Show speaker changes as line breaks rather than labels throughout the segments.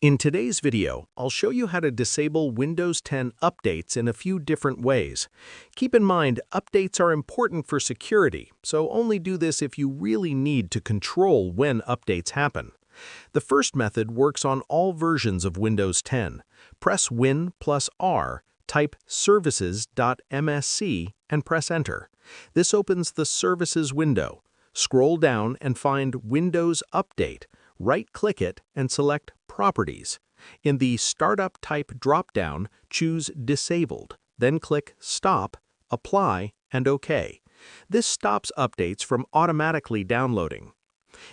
In today's video, I'll show you how to disable Windows 10 updates in a few different ways. Keep in mind, updates are important for security, so only do this if you really need to control when updates happen. The first method works on all versions of Windows 10. Press Win plus R, type services.msc, and press Enter. This opens the Services window. Scroll down and find Windows Update. Right-click it and select Properties. In the Startup Type drop-down, choose Disabled, then click Stop, Apply, and OK. This stops updates from automatically downloading.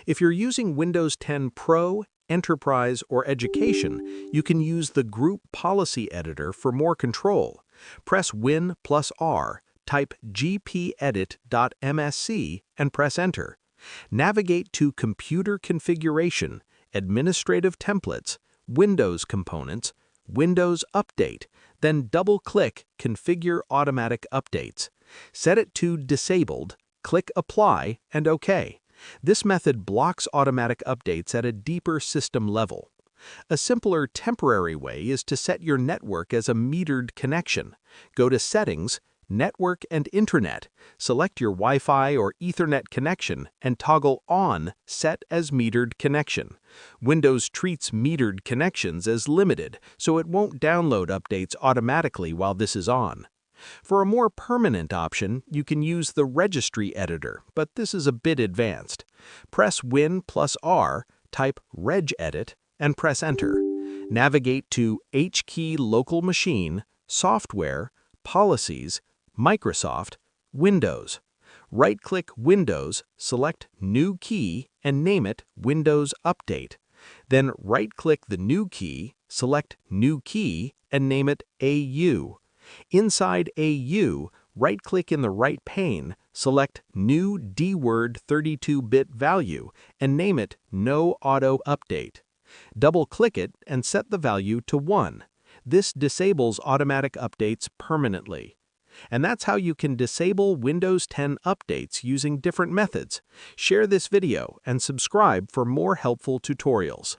If you're using Windows 10 Pro, Enterprise, or Education, you can use the Group Policy Editor for more control. Press Win plus R, type gpedit.msc, and press Enter. Navigate to Computer Configuration, Administrative Templates, Windows Components, Windows Update, then double-click Configure Automatic Updates. Set it to Disabled, click Apply, and OK. This method blocks automatic updates at a deeper system level. A simpler temporary way is to set your network as a metered connection. Go to Settings, Network and Internet, select your Wi-Fi or Ethernet connection, and toggle on Set as Metered Connection. Windows treats metered connections as limited, so it won't download updates automatically while this is on. For a more permanent option, you can use the Registry Editor, but this is a bit advanced. Press Win plus R, type regedit, and press Enter. Navigate to HKey Local Machine, Software, Policies, Microsoft, Windows. Right-click Windows, select New Key, and name it Windows Update. Then right-click the new key, select New Key, and name it AU. Inside AU, right-click in the right pane, select New DWORD 32-bit value, and name it No Auto Update. Double-click it and set the value to 1. This disables automatic updates permanently. And that's how you can disable Windows 10 updates using different methods. Share this video and subscribe for more helpful tutorials.